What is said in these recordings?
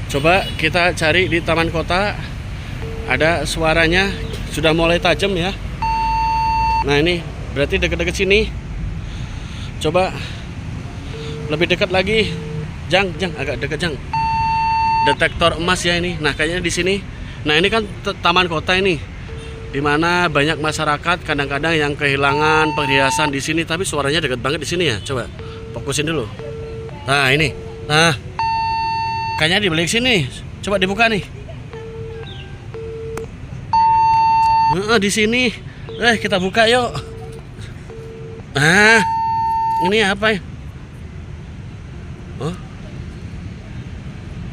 Coba kita cari di taman kota. Ada suaranya sudah mulai tajam ya. Nah ini berarti dekat-dekat sini. Coba lebih dekat lagi. Jang, agak dekat Jang. Detektor emas ya ini. Nah kayaknya di sini. Nah ini kan taman kota ini, dimana banyak masyarakat kadang-kadang yang kehilangan perhiasan di sini, tapi suaranya dekat banget di sini ya. Coba fokusin dulu. Nah ini. Nah kayaknya di balik sini. Coba dibuka nih. Di sini. Kita buka yuk. Nah ini apa ya? Oh,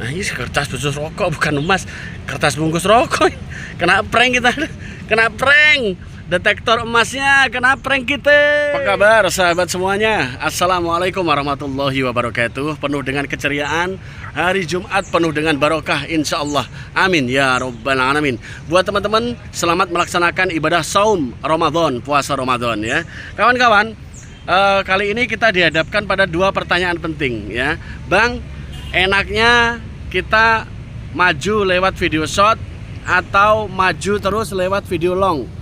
nah ini kertas bungkus rokok, bukan emas. Kertas bungkus rokok. Kena prank kita. Kena prank. Detektor emasnya kena prank kita. Apa kabar sahabat semuanya? Assalamualaikum warahmatullahi wabarakatuh. Penuh dengan keceriaan, hari Jumat penuh dengan barokah insya Allah. Amin ya robbal alamin. Buat teman-teman, selamat melaksanakan ibadah saum Ramadan, puasa Ramadan ya. Kawan-kawan, kali ini kita dihadapkan pada dua pertanyaan penting ya. Bang, enaknya kita maju lewat video short atau maju terus lewat video long?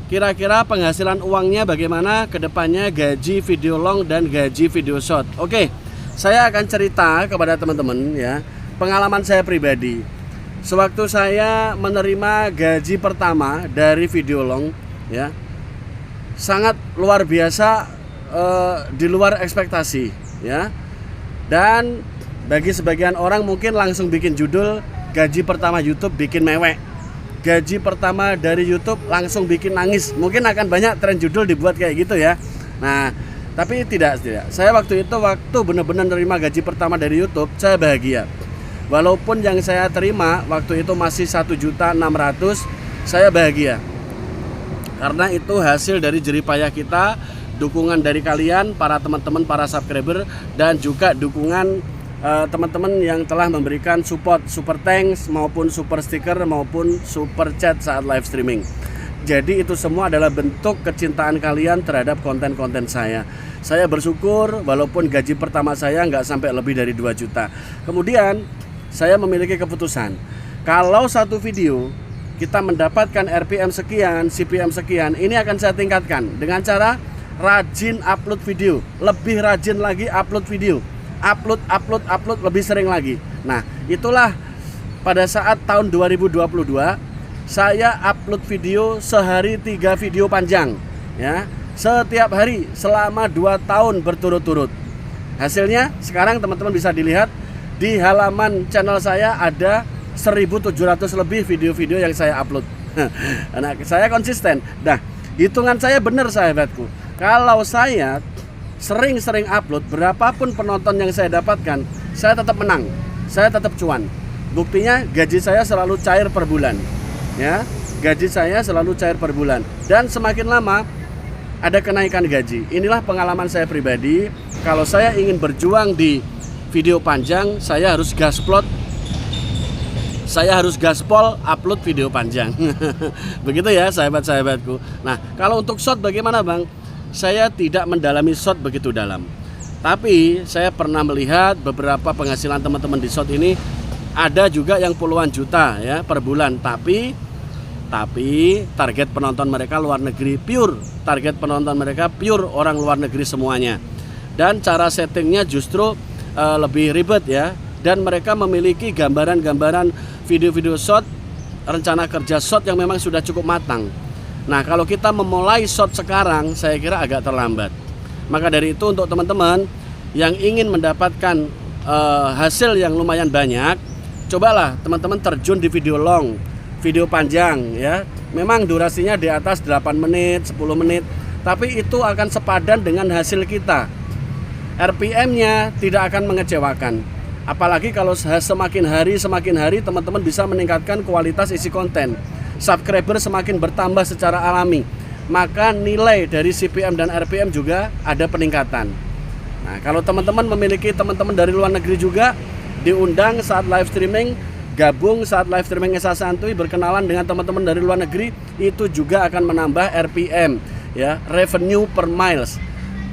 Kira-kira penghasilan uangnya bagaimana kedepannya, gaji video long dan gaji video short? Oke, saya akan cerita kepada teman-teman ya, pengalaman saya pribadi. Sewaktu saya menerima gaji pertama dari video long ya, sangat luar biasa, di luar ekspektasi ya. Dan bagi sebagian orang mungkin langsung bikin judul gaji pertama YouTube bikin mewek, gaji pertama dari YouTube langsung bikin nangis. Mungkin akan banyak tren judul dibuat kayak gitu ya. Nah, tapi tidak. Saya waktu itu benar-benar nerima gaji pertama dari YouTube, saya bahagia. Walaupun yang saya terima waktu itu masih 1.600.000, saya bahagia. Karena itu hasil dari jerih payah kita, dukungan dari kalian, para teman-teman, para subscriber, dan juga dukungan teman-teman yang telah memberikan support, super thanks maupun super sticker maupun super chat saat live streaming. Jadi itu semua adalah bentuk kecintaan kalian terhadap konten-konten saya. Saya bersyukur walaupun gaji pertama saya nggak sampai lebih dari 2 juta. Kemudian saya memiliki keputusan, kalau satu video kita mendapatkan RPM sekian, CPM sekian, ini akan saya tingkatkan dengan cara rajin upload video, lebih rajin lagi upload video, upload lebih sering lagi. Nah, itulah pada saat tahun 2022 saya upload video sehari 3 video panjang ya, setiap hari selama 2 tahun berturut-turut. Hasilnya sekarang teman-teman bisa dilihat di halaman channel saya ada 1.700 lebih video-video yang saya upload. Nah, saya konsisten. Nah, hitungan saya benar sahabatku. Kalau saya sering-sering upload, berapapun penonton yang saya dapatkan, saya tetap menang, saya tetap cuan. Buktinya gaji saya selalu cair per bulan ya, gaji saya selalu cair per bulan. Dan semakin lama ada kenaikan gaji. Inilah pengalaman saya pribadi. Kalau saya ingin berjuang di video panjang, saya harus gaspol upload video panjang. Begitu ya sahabat-sahabatku. Nah, kalau untuk short bagaimana Bang? Saya tidak mendalami short begitu dalam, tapi saya pernah melihat beberapa penghasilan teman-teman di short ini ada juga yang puluhan juta ya per bulan, tapi target penonton mereka luar negeri pure, target penonton mereka pure orang luar negeri semuanya. Dan cara settingnya justru lebih ribet ya, dan mereka memiliki gambaran-gambaran video-video short, rencana kerja short yang memang sudah cukup matang. Nah, kalau kita memulai short sekarang, saya kira agak terlambat. Maka dari itu untuk teman-teman yang ingin mendapatkan hasil yang lumayan banyak, cobalah teman-teman terjun di video long, video panjang ya. Memang durasinya di atas 8 menit, 10 menit, tapi itu akan sepadan dengan hasil kita. RPM-nya tidak akan mengecewakan. Apalagi kalau semakin hari teman-teman bisa meningkatkan kualitas isi konten. Subscriber semakin bertambah secara alami, maka nilai dari CPM dan RPM juga ada peningkatan. Nah, kalau teman-teman memiliki teman-teman dari luar negeri juga, diundang saat live streaming, gabung saat live streaming Esa Santuy, berkenalan dengan teman-teman dari luar negeri, itu juga akan menambah RPM ya, revenue per miles,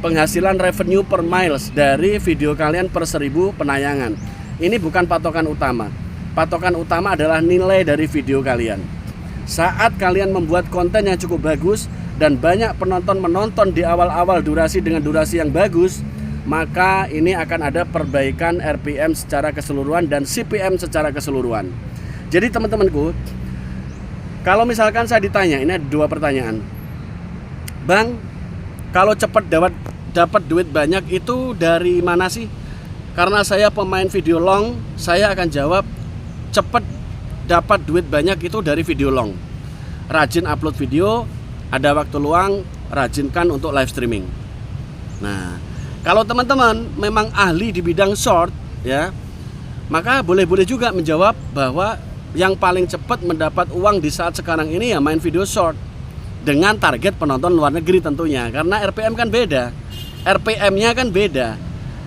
penghasilan revenue per miles dari video kalian per 1000 penayangan. Ini bukan patokan utama. patokan utama adalah nilai dari video kalian. Saat kalian membuat konten yang cukup bagus dan banyak penonton menonton di awal-awal durasi dengan durasi yang bagus, maka ini akan ada perbaikan RPM secara keseluruhan dan CPM secara keseluruhan. Jadi teman-temanku, kalau misalkan saya ditanya, ini ada 2 pertanyaan. Bang, kalau cepat dapat duit banyak itu dari mana sih? Karena saya pemain video long, saya akan jawab cepat dapat duit banyak itu dari video long. Rajin upload video, ada waktu luang, rajinkan untuk live streaming. Nah, kalau teman-teman memang ahli di bidang short, ya, maka boleh-boleh juga menjawab bahwa yang paling cepat mendapat uang di saat sekarang ini ya main video short, dengan target penonton luar negeri tentunya, karena RPM kan beda, RPM-nya kan beda.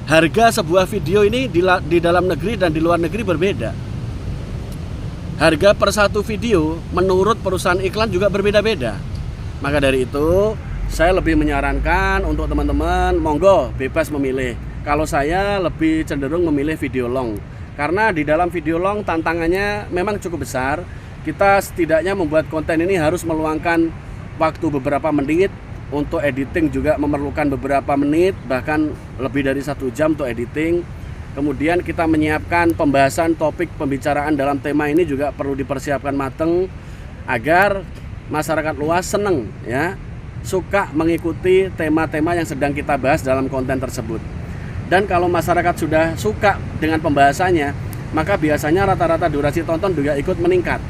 Harga sebuah video ini di dalam negeri dan di luar negeri berbeda. Harga per satu video menurut perusahaan iklan juga berbeda-beda. Maka dari itu saya lebih menyarankan untuk teman-teman, monggo bebas memilih. Kalau saya lebih cenderung memilih video long, karena di dalam video long tantangannya memang cukup besar. Kita setidaknya membuat konten ini harus meluangkan waktu beberapa menit. Untuk editing juga memerlukan beberapa menit, bahkan lebih dari 1 jam untuk editing. Kemudian kita menyiapkan pembahasan topik pembicaraan dalam tema ini juga perlu dipersiapkan matang agar masyarakat luas seneng, ya, suka mengikuti tema-tema yang sedang kita bahas dalam konten tersebut. Dan kalau masyarakat sudah suka dengan pembahasannya, maka biasanya rata-rata durasi tonton juga ikut meningkat.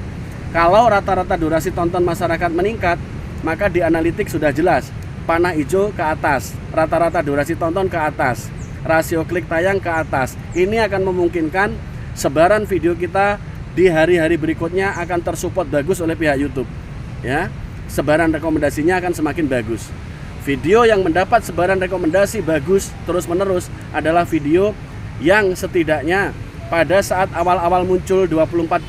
Kalau rata-rata durasi tonton masyarakat meningkat, maka di analitik sudah jelas, panah hijau ke atas, rata-rata durasi tonton ke atas, rasio klik tayang ke atas. Ini akan memungkinkan sebaran video kita di hari-hari berikutnya akan tersupport bagus oleh pihak YouTube, ya. Sebaran rekomendasinya akan semakin bagus. Video yang mendapat sebaran rekomendasi bagus terus-menerus adalah video yang setidaknya pada saat awal-awal muncul 24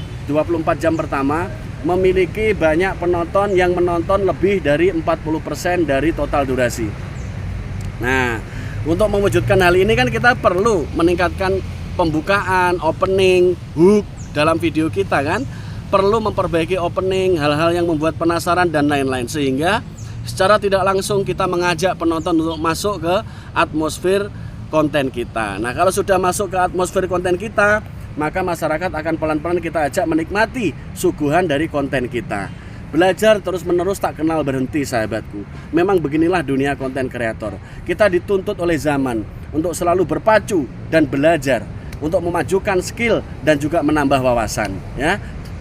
jam pertama memiliki banyak penonton yang menonton lebih dari 40% dari total durasi. Nah, untuk mewujudkan hal ini kan kita perlu meningkatkan pembukaan, opening, hook dalam video kita kan. Perlu memperbaiki opening, hal-hal yang membuat penasaran dan lain-lain, sehingga secara tidak langsung kita mengajak penonton untuk masuk ke atmosfer konten kita. Nah, kalau sudah masuk ke atmosfer konten kita, maka masyarakat akan pelan-pelan kita ajak menikmati suguhan dari konten kita. Belajar terus-menerus tak kenal berhenti, sahabatku. Memang beginilah dunia konten kreator. Kita dituntut oleh zaman untuk selalu berpacu dan belajar, untuk memajukan skill dan juga menambah wawasan, ya.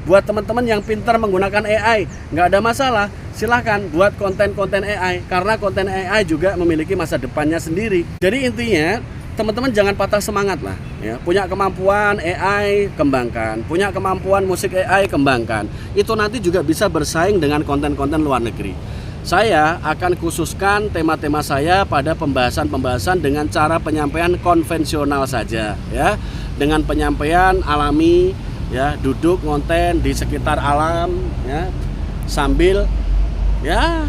Buat teman-teman yang pintar menggunakan AI, nggak ada masalah, silahkan buat konten-konten AI, karena konten AI juga memiliki masa depannya sendiri. Jadi intinya, teman-teman jangan patah semangat lah, ya. Punya kemampuan AI, kembangkan. Punya kemampuan musik AI, kembangkan. Itu nanti juga bisa bersaing dengan konten-konten luar negeri. Saya akan khususkan tema-tema saya pada pembahasan-pembahasan dengan cara penyampaian konvensional saja, ya. Dengan penyampaian alami, ya, duduk ngonten di sekitar alam, ya, sambil, ya,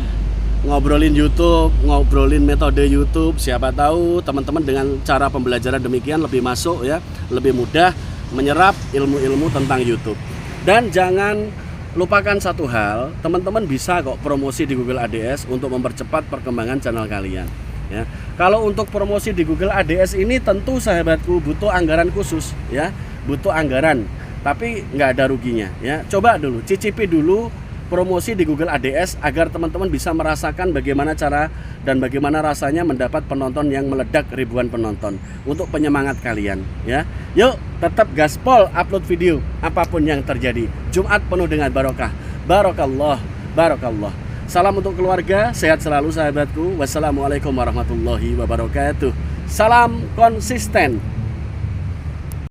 ngobrolin YouTube, ngobrolin metode YouTube. Siapa tahu teman-teman dengan cara pembelajaran demikian lebih masuk, ya, lebih mudah menyerap ilmu-ilmu tentang YouTube. Dan jangan lupakan satu hal, teman-teman bisa kok promosi di Google ADS untuk mempercepat perkembangan channel kalian, ya. Kalau untuk promosi di Google ADS ini tentu sahabatku butuh anggaran khusus, ya, butuh anggaran, tapi nggak ada ruginya, ya. Coba dulu, cicipi dulu promosi di Google ADS agar teman-teman bisa merasakan bagaimana cara dan bagaimana rasanya mendapat penonton yang meledak ribuan penonton untuk penyemangat kalian, ya. Yuk, tetap gaspol upload video apapun yang terjadi. Jumat penuh dengan barokah. Barokallah, barokallah. Salam untuk keluarga, sehat selalu sahabatku. Wassalamualaikum warahmatullahi wabarakatuh. Salam konsisten.